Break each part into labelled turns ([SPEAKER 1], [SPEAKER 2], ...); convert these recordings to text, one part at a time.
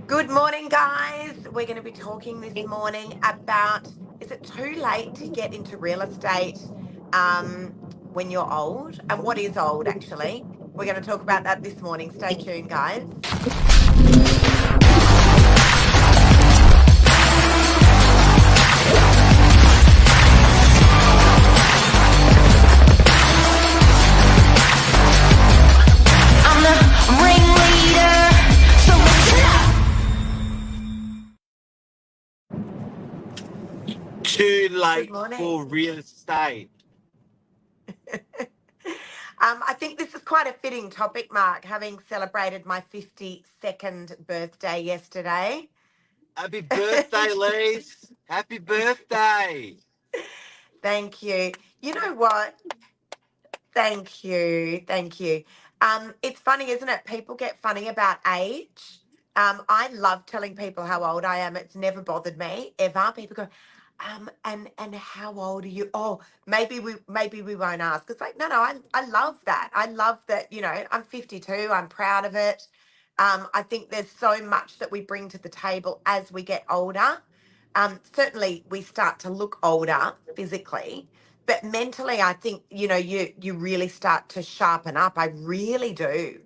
[SPEAKER 1] Good morning, guys. We're going to be talking this morning about, is it too late to get into real estate when you're old? And what is old, actually? We're going to talk about that this morning. Stay tuned, guys.
[SPEAKER 2] I'm the ringleader, so listen up.
[SPEAKER 3] Too
[SPEAKER 1] Good
[SPEAKER 3] late
[SPEAKER 1] morning.
[SPEAKER 3] for real estate.
[SPEAKER 1] I think this is quite a fitting topic, Mark, having celebrated my 52nd birthday yesterday.
[SPEAKER 3] Happy birthday, Lise. Happy birthday.
[SPEAKER 1] Thank you. You know what? Thank you. Thank you. It's funny, isn't it? People get funny about age. I love telling people how old I am. It's never bothered me ever. People go, and how old are you? Oh, maybe we won't ask. It's like, no, I love that. I love that, I'm 52. I'm proud of it. I think there's so much that we bring to the table as we get older. Certainly we start to look older physically, but mentally I think you really start to sharpen up. I really do.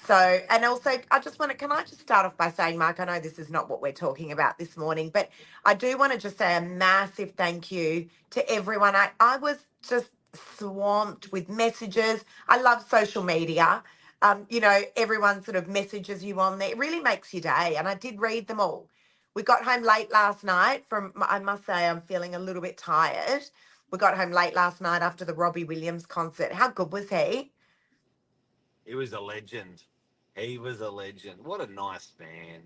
[SPEAKER 1] So, and also I just want to, can I just start off by saying, Mark, I know this is not what we're talking about this morning, but I do want to just say a massive thank you to everyone. I was just swamped with messages. I love social media. Everyone sort of messages you on there. It really makes your day, and I did read them all. We got home late last night I must say, I'm feeling a little bit tired. We got home late last night after the Robbie Williams concert. How good was he?
[SPEAKER 3] He was a legend. He was a legend. What a nice man.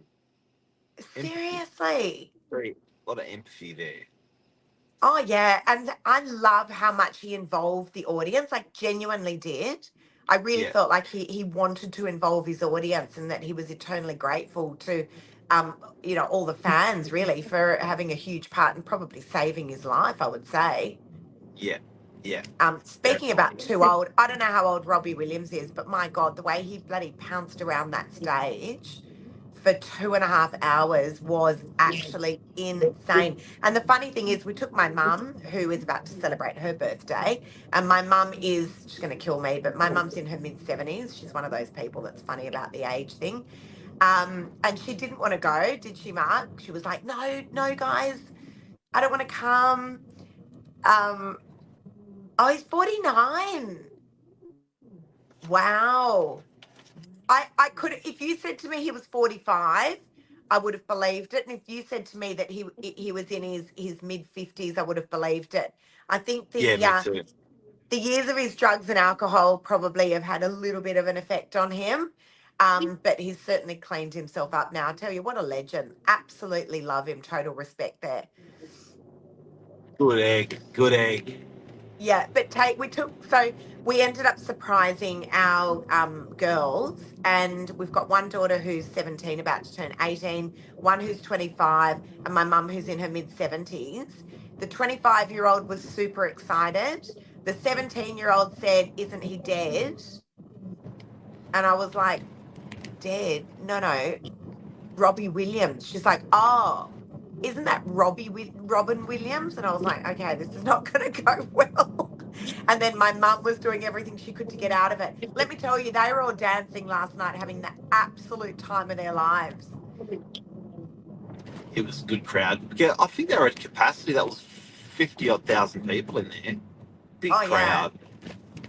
[SPEAKER 3] Empathy.
[SPEAKER 1] Seriously.
[SPEAKER 3] Very, a lot of empathy there.
[SPEAKER 1] Oh, yeah. And I love how much he involved the audience, like, genuinely did. I really
[SPEAKER 3] Yeah,
[SPEAKER 1] felt like he wanted to involve his audience and that he was eternally grateful to, all the fans, really, for having a huge part and probably saving his life, I would say.
[SPEAKER 3] yeah, yeah.
[SPEAKER 1] Speaking about
[SPEAKER 3] Definitely.
[SPEAKER 1] too old, I don't know how old Robbie Williams is, but my God, the way he bloody pounced around that stage for 2.5 hours was actually insane. And the funny thing is, we took my mum, who is about to celebrate her birthday, and my mum she's going to kill me, but my mum's in her mid 70s. She's one of those people that's funny about the age thing. And she didn't want to go, did she, Mark? She was like, no, no, guys, I don't want to come. Um, oh, he's 49. Wow. I could, if you said to me he was 45, I would have believed it. And if you said to me that he was in his mid 50s, I would have believed it. I think
[SPEAKER 3] Yeah, me too.
[SPEAKER 1] the years of his drugs and alcohol probably have had a little bit of an effect on him. But he's certainly cleaned himself up now. I tell you, what a legend. Absolutely love him. Total respect there.
[SPEAKER 3] Good egg. Good egg.
[SPEAKER 1] Yeah, but we ended up surprising our girls, and we've got one daughter who's 17, about to turn 18, one who's 25, and my mum who's in her mid 70s. The 25-year-old was super excited. The 17-year-old said, "Isn't he dead?" And I was like, "Dead? No, no, Robbie Williams." She's like, "Oh, isn't that Robin Williams?" And I was like, "Okay, this is not going to go well." And then my mum was doing everything she could to get out of it. Let me tell you, they were all dancing last night, having the absolute time of their lives.
[SPEAKER 3] It was a good crowd. Yeah, I think they were at capacity. That was 50 odd thousand people in there. Big
[SPEAKER 1] Oh yeah,
[SPEAKER 3] crowd.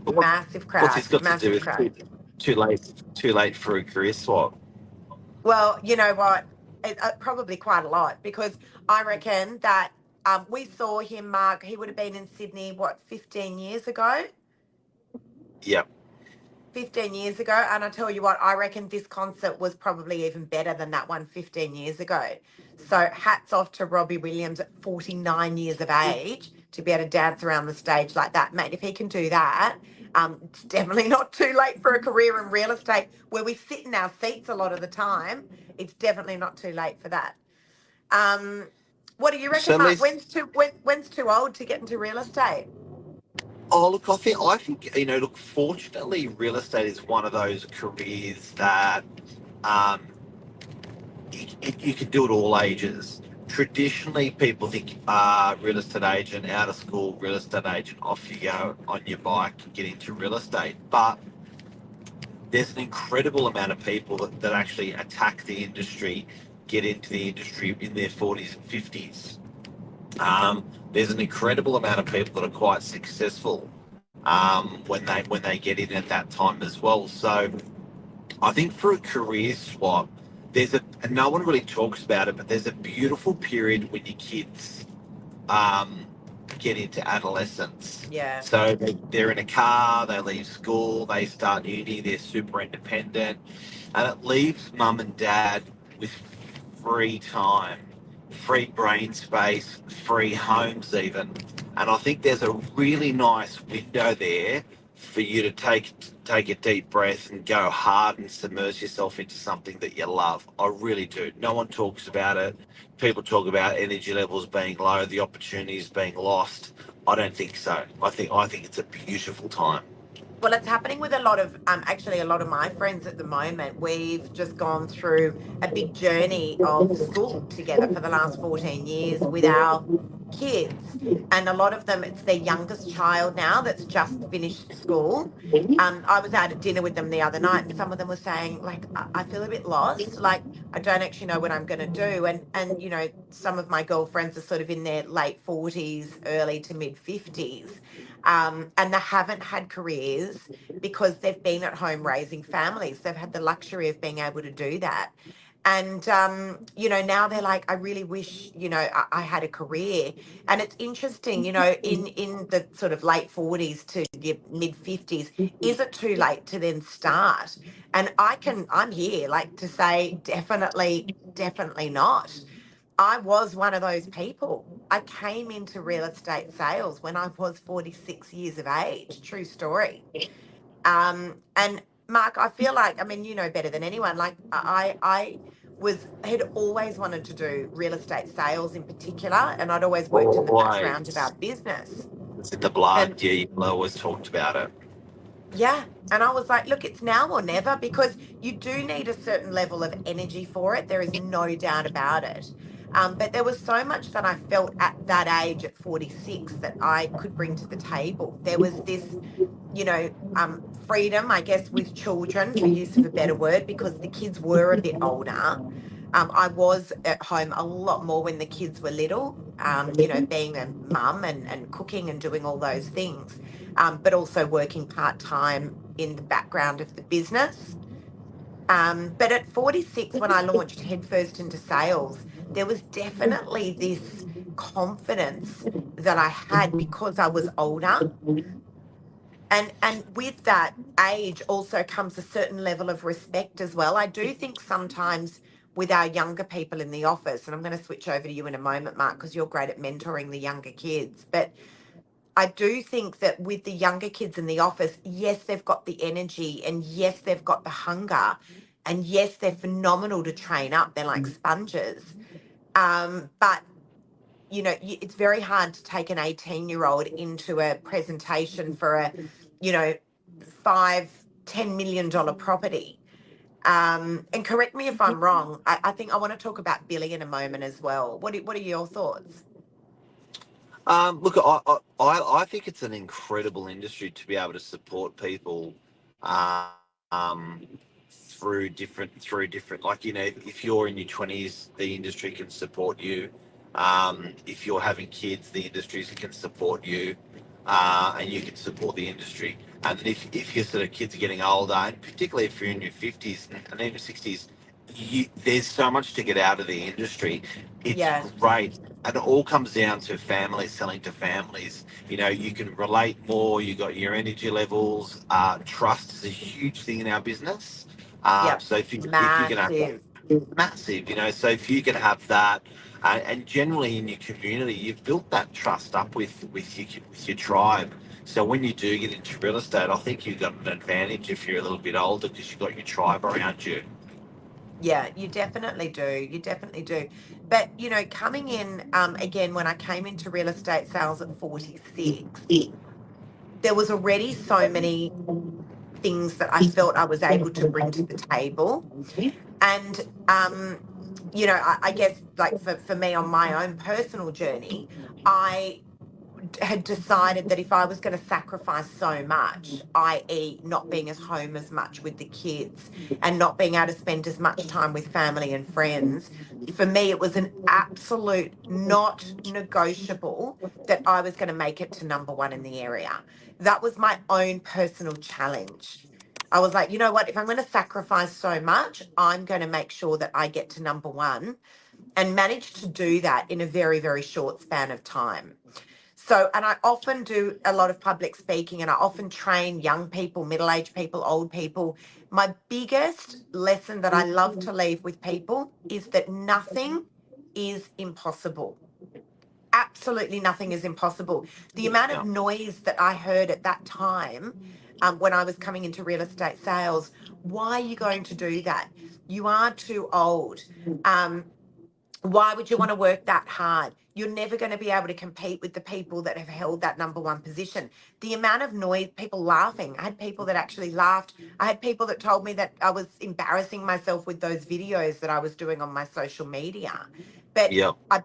[SPEAKER 3] But
[SPEAKER 1] massive
[SPEAKER 3] what's
[SPEAKER 1] crowd,
[SPEAKER 3] this got to do
[SPEAKER 1] massive
[SPEAKER 3] with
[SPEAKER 1] crowd.
[SPEAKER 3] too late? Too late for a career swap.
[SPEAKER 1] Well, you know what? Probably quite a lot, because I reckon that we saw him, Mark. He would have been in Sydney, what, 15 years ago?
[SPEAKER 3] Yep.
[SPEAKER 1] 15 years ago. And I tell you what, I reckon this concert was probably even better than that one 15 years ago. So hats off to Robbie Williams at 49 years of age to be able to dance around the stage like that. Mate, if he can do that, it's definitely not too late for a career in real estate where we sit in our seats a lot of the time. It's definitely not too late for that. Um, what do you
[SPEAKER 3] So
[SPEAKER 1] reckon,
[SPEAKER 3] at
[SPEAKER 1] Mark?
[SPEAKER 3] least,
[SPEAKER 1] When's too old to get into real estate?
[SPEAKER 3] oh look, I think look. Fortunately, real estate is one of those careers that, um, you can do it all ages. Traditionally, people think, real estate agent, out of school, real estate agent, off you go on your bike, get into real estate. But there's an incredible amount of people that actually attack the industry, get into the industry in their 40s and 50s. There's an incredible amount of people that are quite successful when they get in at that time as well. So I think for a career swap, and no one really talks about it, but there's a beautiful period when your kids um, get into adolescence.
[SPEAKER 1] Yeah.
[SPEAKER 3] So they're in a car, they leave school, they start uni, they're super independent, and it leaves mum and dad with free time, free brain space, free homes, even. And I think there's a really nice window there for you to take a deep breath and go hard and submerge yourself into something that you love. I really do. No one talks about it. People talk about energy levels being low, the opportunities being lost. I don't think so. I think it's a beautiful time.
[SPEAKER 1] Well, it's happening with a lot of actually a lot of my friends at the moment. We've just gone through a big journey of school together for the last 14 years with our kids. And a lot of them, it's their youngest child now that's just finished school. I was out at dinner with them the other night, and some of them were saying, like, I feel a bit lost. Like, I don't actually know what I'm going to do. And some of my girlfriends are sort of in their late 40s, early to mid 50s, and they haven't had careers because they've been at home raising families. They've had the luxury of being able to do that. And, now they're like, I really wish, I had a career. And it's interesting, in the sort of late 40s to your mid 50s, is it too late to then start? And I'm here like to say, definitely not. I was one of those people. I came into real estate sales when I was 46 years of age. True story. And Mark, I feel like, I mean, you know better than anyone. Like I had always wanted to do real estate sales in particular, and I'd always worked in the background of
[SPEAKER 3] Always.
[SPEAKER 1] our business.
[SPEAKER 3] It's in the
[SPEAKER 1] And
[SPEAKER 3] blood. Yeah, you always talked about it.
[SPEAKER 1] yeah, and I was like, look, it's now or never, because you do need a certain level of energy for it. There is no doubt about it. But there was so much that I felt at that age, at 46, that I could bring to the table. There was this, freedom, I guess, with children, for use of a better word, because the kids were a bit older. I was at home a lot more when the kids were little, being a mum and cooking and doing all those things, but also working part time in the background of the business. But at 46, when I launched headfirst into sales, there was definitely this confidence that I had because I was older. And with that age also comes a certain level of respect as well. I do think sometimes with our younger people in the office, and I'm going to switch over to you in a moment, Mark, because you're great at mentoring the younger kids. But I do think that with the younger kids in the office, yes, they've got the energy, and yes, they've got the hunger, and yes, they're phenomenal to train up. They're like sponges. But it's very hard to take an 18-year-old into a presentation for a, you know, $5-10 million property. And correct me if I'm wrong. I think I want to talk about Billy in a moment as well. What are your thoughts?
[SPEAKER 3] Look, I think it's an incredible industry to be able to support people um, through different. Like, if you're in your 20s, the industry can support you. If you're having kids, the industries can support you, and you can support the industry. And then if your sort of kids are getting older, and particularly if you're in your 50s and even 60s, there's so much to get out of the industry. It's
[SPEAKER 1] Yeah,
[SPEAKER 3] great. And it all comes down to families selling to families. You can relate more. You got your energy levels. Trust is a huge thing in our business.
[SPEAKER 1] yep,
[SPEAKER 3] So if you can have that,
[SPEAKER 1] massive.
[SPEAKER 3] massive. So if you can have that, and generally in your community, you've built that trust up with your tribe. So when you do get into real estate, I think you've got an advantage if you're a little bit older because you've got your tribe around you.
[SPEAKER 1] Yeah, you definitely do. You definitely do. But, coming in, again, when I came into real estate sales at 46, there was already so many things that I felt I was able to bring to the table. And I guess like for me on my own personal journey, I had decided that if I was going to sacrifice so much, i.e., not being as home as much with the kids and not being able to spend as much time with family and friends, for me, it was an absolute not negotiable that I was going to make it to number one in the area. That was my own personal challenge. I was like, you know what? If I'm going to sacrifice so much, I'm going to make sure that I get to number one, and managed to do that in a very, very short span of time. So, and I often do a lot of public speaking and I often train young people, middle aged people, old people. My biggest lesson that I love to leave with people is that nothing is impossible. Absolutely nothing is impossible. The amount of
[SPEAKER 3] Yeah.
[SPEAKER 1] noise that I heard at that time, when I was coming into real estate sales, why are you going to do that? You are too old. Um, why would you want to work that hard? You're never going to be able to compete with the people that have held that number one position. The amount of noise, people laughing. I had people that actually laughed. I had people that told me that I was embarrassing myself with those videos that I was doing on my social media. But
[SPEAKER 3] Yeah.
[SPEAKER 1] I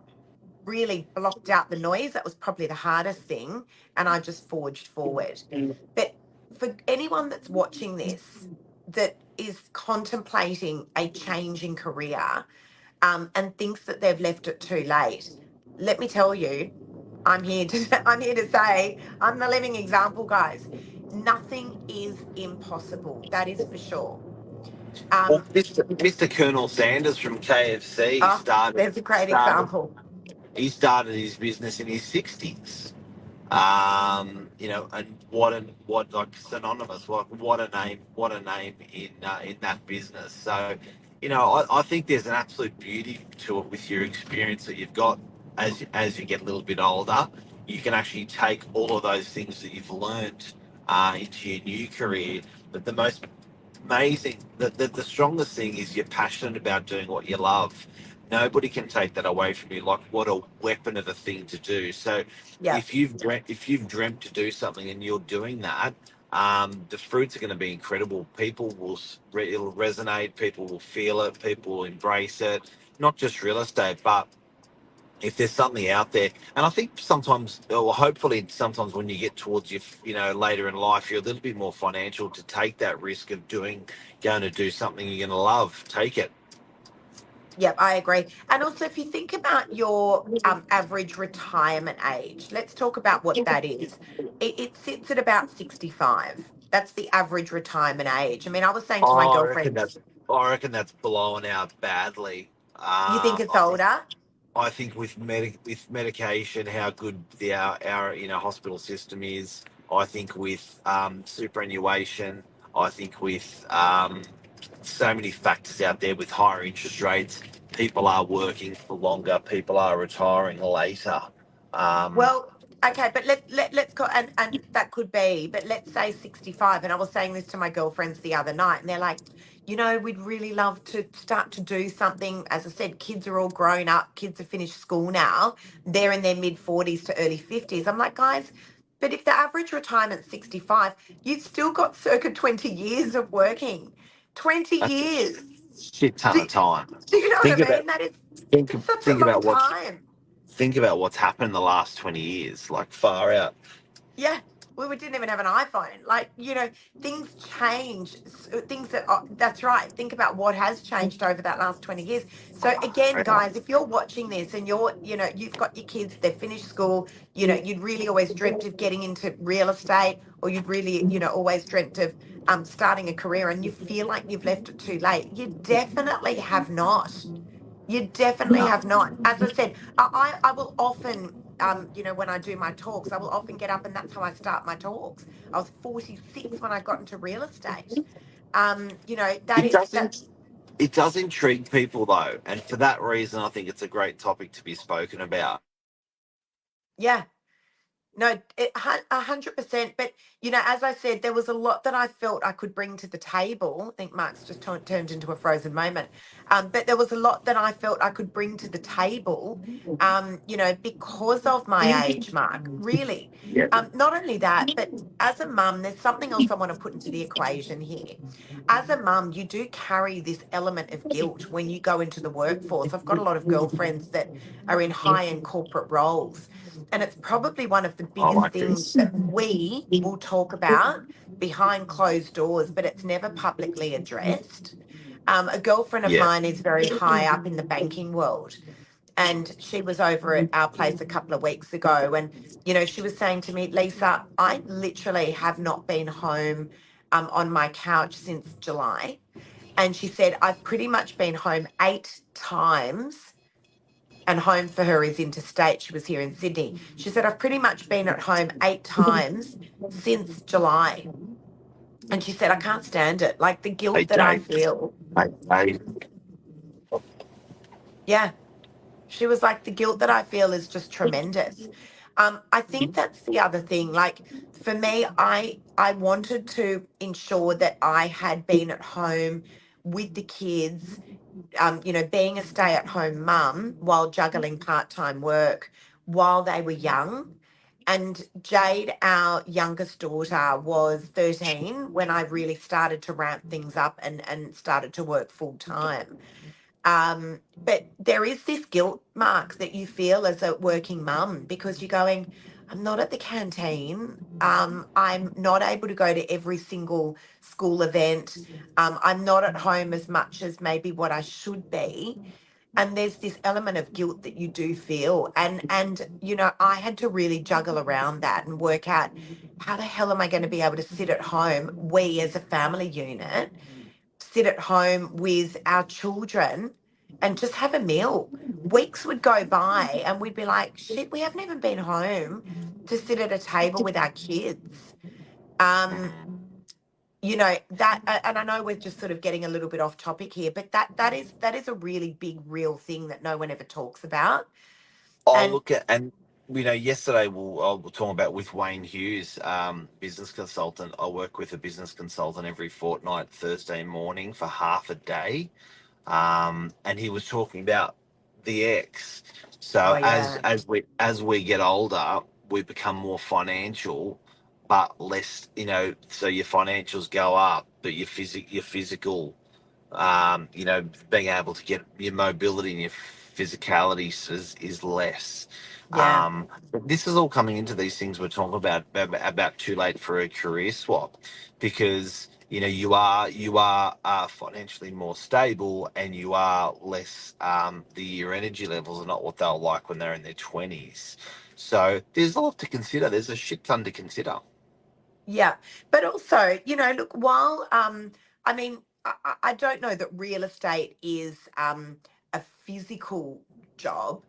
[SPEAKER 1] really blocked out the noise. That was probably the hardest thing. And I just forged forward. But for anyone that's watching this that is contemplating a change in career, and thinks that they've left it too late, let me tell you, I'm here to I'm here to say I'm the living example, guys. Nothing is impossible. That is for sure.
[SPEAKER 3] Well,
[SPEAKER 1] Um,
[SPEAKER 3] Mr. Colonel Sanders from KFC
[SPEAKER 1] oh, there's a great
[SPEAKER 3] started
[SPEAKER 1] example.
[SPEAKER 3] he started his business in his 60s. And what like synonymous, what a name in that business. So, I think there's an absolute beauty to it with your experience that you've got as you get a little bit older. You can actually take all of those things that you've learned into your new career. But the most amazing, the strongest thing is you're passionate about doing what you love. Nobody can take that away from you. Like, what a weapon of a thing to do. So
[SPEAKER 1] Yeah.
[SPEAKER 3] if you've dreamt to do something and you're doing that, the fruits are going to be incredible. People it'll resonate. People will feel it. People will embrace it. Not just real estate, but if there's something out there. And I think sometimes, or hopefully sometimes, when you get towards later in life, you're a little bit more financial to take that risk of going to do something you're going to love. Take it.
[SPEAKER 1] Yep, I agree. And also, if you think about your average retirement age, let's talk about what that is. It sits at about 65. That's the average retirement age. I mean, I was saying to my
[SPEAKER 3] Oh,
[SPEAKER 1] girlfriend,
[SPEAKER 3] I reckon that's blowing out badly.
[SPEAKER 1] you think it's
[SPEAKER 3] I think
[SPEAKER 1] older?
[SPEAKER 3] I think with medication, how good our hospital system is. I think with superannuation. I think with so many factors out there with higher interest rates. People are working for longer. People are retiring later. Um,
[SPEAKER 1] Well, okay, but let's go, and that could be, but let's say 65. And I was saying this to my girlfriends the other night, and they're like, we'd really love to start to do something. As I said, kids are all grown up, kids have finished school now. They're in their mid 40s to early 50s. I'm like, guys, but if the average retirement's 65, you've still got circa 20 years of working. 20
[SPEAKER 3] that's a
[SPEAKER 1] years.
[SPEAKER 3] shit ton
[SPEAKER 1] Do,
[SPEAKER 3] of time.
[SPEAKER 1] do you know
[SPEAKER 3] Think
[SPEAKER 1] what I
[SPEAKER 3] about
[SPEAKER 1] mean? That is
[SPEAKER 3] think
[SPEAKER 1] such a
[SPEAKER 3] think
[SPEAKER 1] long
[SPEAKER 3] about what's
[SPEAKER 1] time.
[SPEAKER 3] think about what's happened in the last 20 years. Like, far out.
[SPEAKER 1] Yeah, we didn't even have an iPhone. Like, things change. Things that, that's right. Think about what has changed over that last 20 years. So, again,
[SPEAKER 3] Far out.
[SPEAKER 1] guys, if you're watching this and you've got your kids, they've finished school, you'd really always dreamt of getting into real estate, or you'd really, always dreamt of starting a career, and you feel like you've left it too late, you definitely have not. You definitely have not. As I said, I will often, when I do my talks, I will often get up, and that's how I start my talks. I was 46 when I got into real estate. That
[SPEAKER 3] It
[SPEAKER 1] is that.
[SPEAKER 3] doesn't. It does intrigue people though, and for that reason, I think it's a great topic to be spoken about.
[SPEAKER 1] Yeah, No, 100%. But as I said, there was a lot that I felt I could bring to the table. I think Mark's just turned into a frozen moment. But there was a lot that I felt I could bring to the table. Because of my age, Mark. Really, not only that, but as a mum, there's something else I want to put into the equation here. As a mum, you do carry this element of guilt when you go into the workforce. I've got a lot of girlfriends that are in high-end corporate roles, and it's probably one of the
[SPEAKER 3] I
[SPEAKER 1] biggest
[SPEAKER 3] like
[SPEAKER 1] things
[SPEAKER 3] this.
[SPEAKER 1] that we will talk about behind closed doors, but it's never publicly addressed. A girlfriend of
[SPEAKER 3] Yeah.
[SPEAKER 1] mine is very high up in the banking world, and she was over at our place a couple of weeks ago. And, she was saying to me, Lisa, I literally have not been home on my couch since July. And she said, I've pretty much been home 8 times, and home for her is interstate. She was here in Sydney. She said, I've pretty much been at home 8 times since July. And she said, I can't stand it. Like the
[SPEAKER 3] Hey,
[SPEAKER 1] guilt that I
[SPEAKER 3] Jane.
[SPEAKER 1] feel.
[SPEAKER 3] Hey,
[SPEAKER 1] Yeah. She was like, the guilt that I feel is just tremendous. I think that's the other thing. Like for me, I wanted to ensure that I had been at home with the kids, being a stay-at-home mum while juggling part-time work while they were young. And Jade, our youngest daughter, was 13 when I really started to ramp things up and started to work full time. But there is this guilt, Mark, that you feel as a working mum because you're going, I'm not at the canteen. I'm not able to go to every single school event. I'm not at home as much as maybe what I should be. And there's this element of guilt that you do feel. And I had to really juggle around that and work out how the hell am I going to be able to sit at home, we as a family unit, sit at home with our children and just have a meal. Weeks would go by and we'd be like, shit, we haven't even been home to sit at a table with our kids. Um, and I know we're just sort of getting a little bit off topic here, but that is a really big, real thing that no one ever talks about.
[SPEAKER 3] I'll
[SPEAKER 1] And
[SPEAKER 3] look at, and yesterday I was talking about with Wayne Hughes, business consultant. I work with a business consultant every fortnight, Thursday morning for half a day, and he was talking about the X.
[SPEAKER 1] oh
[SPEAKER 3] So as
[SPEAKER 1] yeah,
[SPEAKER 3] we get older, we become more financial, but less. So your financials go up, but your physical, being able to get your mobility and your physicality is less.
[SPEAKER 1] yeah,
[SPEAKER 3] But this is all coming into these things we're talking about too late for a career swap, because you are financially more stable and you are less. Your energy levels are not what they'll like when they're in their 20s. So there's a lot to consider. There's a shit ton to consider.
[SPEAKER 1] yeah. But also, look, while I mean, I don't know that real estate is a physical job.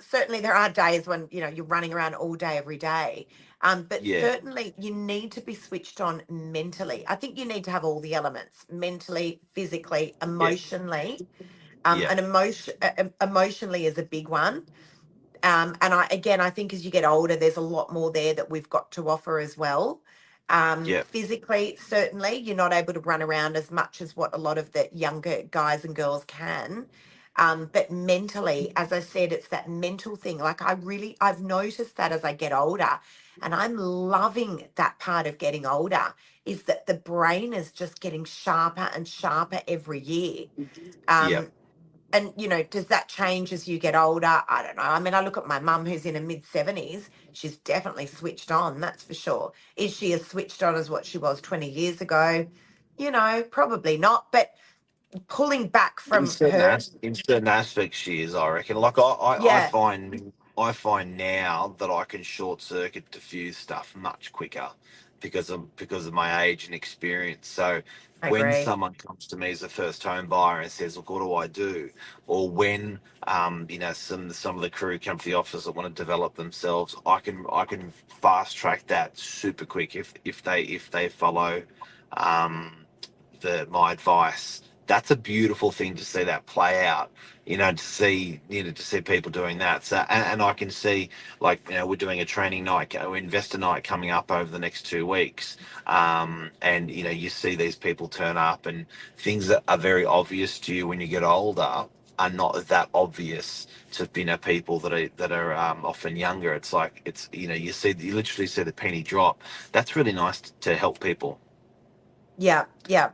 [SPEAKER 1] Certainly, there are days when you're running around all day, every day. But
[SPEAKER 3] Yeah,
[SPEAKER 1] certainly, you need to be switched on mentally. I think you need to have all the elements: mentally, physically,
[SPEAKER 3] yeah,
[SPEAKER 1] emotionally.
[SPEAKER 3] yeah,
[SPEAKER 1] Emotionally is a big one. And I think as you get older, there's a lot more there that we've got to offer as well.
[SPEAKER 3] yeah.
[SPEAKER 1] Physically, certainly, you're not able to run around as much as what a lot of the younger guys and girls can. But mentally, as I said, it's that mental thing. Like I've noticed that as I get older, and I'm loving that part of getting older, is that the brain is just getting sharper and sharper every year.
[SPEAKER 3] Yeah.
[SPEAKER 1] And does that change as you get older? I don't know. I mean, I look at my mum who's in her mid 70s. She's definitely switched on, that's for sure. Is she as switched on as what she was 20 years ago? Probably not. But pulling back from her,
[SPEAKER 3] In certain aspects, she is. I reckon. Like I
[SPEAKER 1] yeah,
[SPEAKER 3] find now that I can short circuit diffuse stuff much quicker because of my age and experience. So
[SPEAKER 1] I
[SPEAKER 3] when
[SPEAKER 1] agree.
[SPEAKER 3] someone comes to me as a first home buyer and says, "Look, what do I do?" or when some of the crew come to the office that want to develop themselves, I can fast track that super quick if they follow um, my advice. that's a beautiful thing to see that play out. To see people doing that. So, and I can see, like, we're doing a training night, investor night coming up over the next 2 weeks. And you see these people turn up, and things that are very obvious to you when you get older are not that obvious to people that are often younger. It's like you literally see the penny drop. That's really nice to help people.
[SPEAKER 1] Yeah, yeah,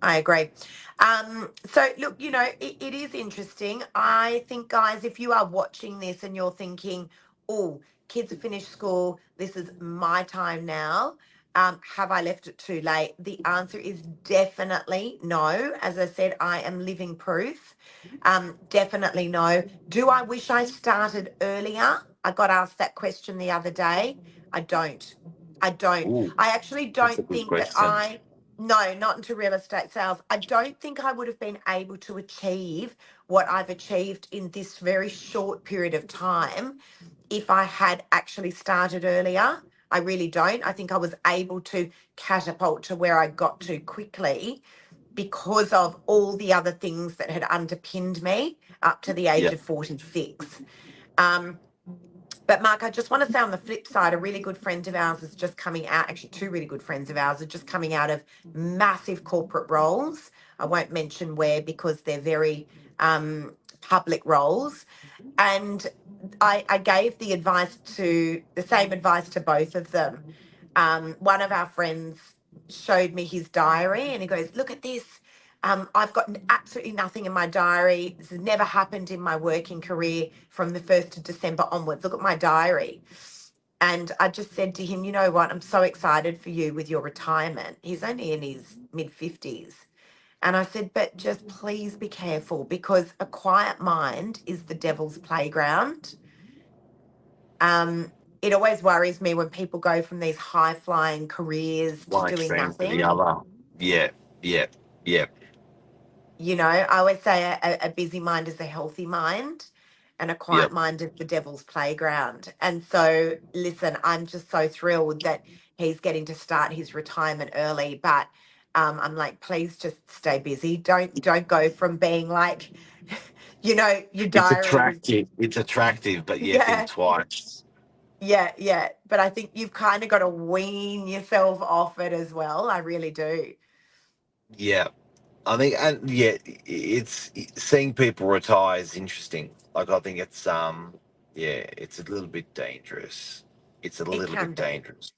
[SPEAKER 1] I agree. So look, it is interesting. I think, guys, if you are watching this and you're thinking, oh, kids have finished school, this is my time now. Have I left it too late? The answer is definitely no. As I said, I am living proof. Definitely no. Do I wish I started earlier? I got asked that question the other day. I don't. I don't.
[SPEAKER 3] Ooh,
[SPEAKER 1] I actually
[SPEAKER 3] that's a
[SPEAKER 1] don't
[SPEAKER 3] good
[SPEAKER 1] think that
[SPEAKER 3] question.
[SPEAKER 1] no, not into real estate sales. I don't think I would have been able to achieve what I've achieved in this very short period of time if I had actually started earlier. I really don't. I think I was able to catapult to where I got to quickly because of all the other things that had underpinned me up to the age
[SPEAKER 3] Yeah.
[SPEAKER 1] of 46. Um, but Mark, I just want to say on the flip side, a really good friend of ours is just coming out. Actually, two really good friends of ours are just coming out of massive corporate roles. I won't mention where because they're very public roles. And I gave the same advice to both of them. One of our friends showed me his diary and he goes, look at this. I've got absolutely nothing in my diary. This has never happened in my working career from the 1st of December onwards. Look at my diary. And I just said to him, you know what? I'm so excited for you with your retirement. He's only in his mid 50s. And I said, but just please be careful because a quiet mind is the devil's playground. It always worries me when people go from these high flying careers to
[SPEAKER 3] One
[SPEAKER 1] doing
[SPEAKER 3] extreme to the
[SPEAKER 1] nothing.
[SPEAKER 3] other. Yeah, yeah, yeah,
[SPEAKER 1] I always say a busy mind is a healthy mind and a
[SPEAKER 3] yeah.
[SPEAKER 1] quiet mind is the devil's playground. And so, listen, I'm just so thrilled that he's getting to start his retirement early. But I'm like, please just stay busy. Don't go from being like, your
[SPEAKER 3] It's
[SPEAKER 1] diary was,
[SPEAKER 3] attractive. It's attractive, but yeah, think
[SPEAKER 1] yeah,
[SPEAKER 3] twice.
[SPEAKER 1] yeah, yeah. But I think you've kind of got to wean yourself off it as well. I really do.
[SPEAKER 3] Yeah, I think, and yeah, it's seeing people retire is interesting. Like, I think yeah, it's a little bit dangerous. It's a
[SPEAKER 1] It
[SPEAKER 3] little
[SPEAKER 1] can
[SPEAKER 3] bit
[SPEAKER 1] be.
[SPEAKER 3] dangerous.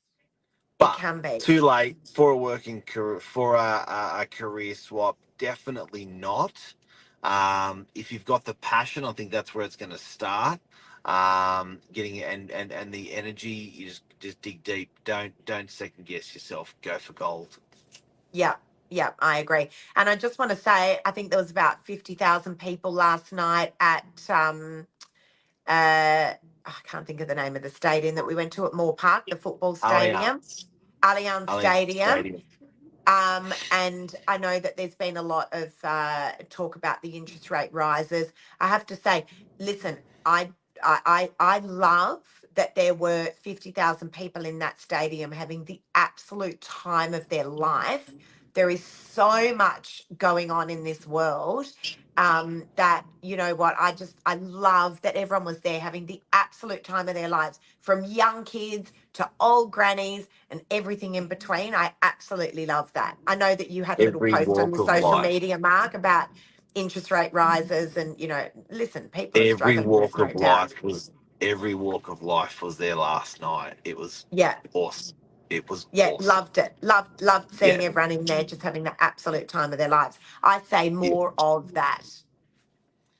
[SPEAKER 1] It
[SPEAKER 3] But
[SPEAKER 1] can be.
[SPEAKER 3] too late for a working career, for a career swap. Definitely not. If you've got the passion, I think that's where it's going to start. Getting and the energy, you just dig deep. Don't second guess yourself. Go for gold.
[SPEAKER 1] Yeah, yeah, I agree. And I just want to say, I think there was about 50,000 people last night at I can't think of the name of the stadium that we went to at Moore Park, the football stadium,
[SPEAKER 3] Allianz,
[SPEAKER 1] Allianz
[SPEAKER 3] Allianz
[SPEAKER 1] Stadium.
[SPEAKER 3] Stadium.
[SPEAKER 1] And I know that there's been a lot of talk about the interest rate rises. I have to say, listen, I love that there were 50,000 people in that stadium having the absolute time of their life. There is so much going on in this world that, you know what, I love that everyone was there having the absolute time of their lives, from young kids to old grannies and everything in between. I absolutely love that. I know that you had a little
[SPEAKER 3] Every
[SPEAKER 1] post on
[SPEAKER 3] walk
[SPEAKER 1] your
[SPEAKER 3] of
[SPEAKER 1] social
[SPEAKER 3] life.
[SPEAKER 1] media, Mark, about interest rate rises. And, listen, people are
[SPEAKER 3] Every
[SPEAKER 1] struggling, there's
[SPEAKER 3] walk
[SPEAKER 1] no
[SPEAKER 3] of
[SPEAKER 1] doubt.
[SPEAKER 3] life was every walk of life was there last night. It was
[SPEAKER 1] Yeah.
[SPEAKER 3] awesome. It was
[SPEAKER 1] Yeah,
[SPEAKER 3] awesome.
[SPEAKER 1] loved it. Loved
[SPEAKER 3] Yeah.
[SPEAKER 1] seeing everyone in there just having the absolute time of their lives. I say
[SPEAKER 3] Yeah.
[SPEAKER 1] more of that,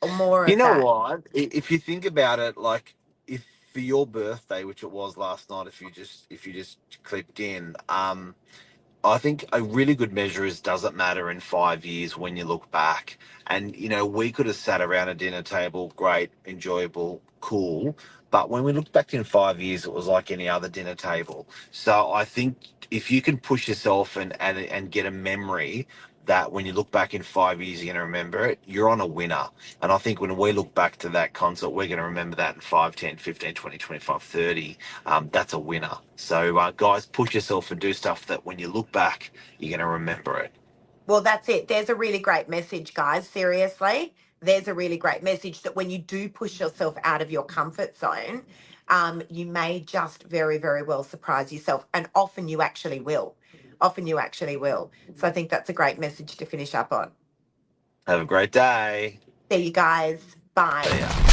[SPEAKER 1] or more
[SPEAKER 3] You
[SPEAKER 1] of
[SPEAKER 3] know
[SPEAKER 1] that.
[SPEAKER 3] what? If you think about it, like, if for your birthday, which it was last night, if you just clicked in, I think a really good measure is, does it matter in 5 years when you look back? And, we could have sat around a dinner table, great, enjoyable, cool. But when we looked back in 5 years, it was like any other dinner table. So I think if you can push yourself and get a memory that when you look back in 5 years, you're going to remember it, you're on a winner. And I think when we look back to that concert, we're going to remember that in 5, 10, 15, 20, 25, 30. That's a winner. So, guys, push yourself and do stuff that when you look back, you're going to remember it.
[SPEAKER 1] Well, that's it. There's a really great message, guys. Seriously, there's a really great message that when you do push yourself out of your comfort zone, you may just very, very well surprise yourself. And often you actually will. Often you actually will. So I think that's a great message to finish up on.
[SPEAKER 3] Have a great day.
[SPEAKER 1] See you guys. Bye.
[SPEAKER 3] See ya.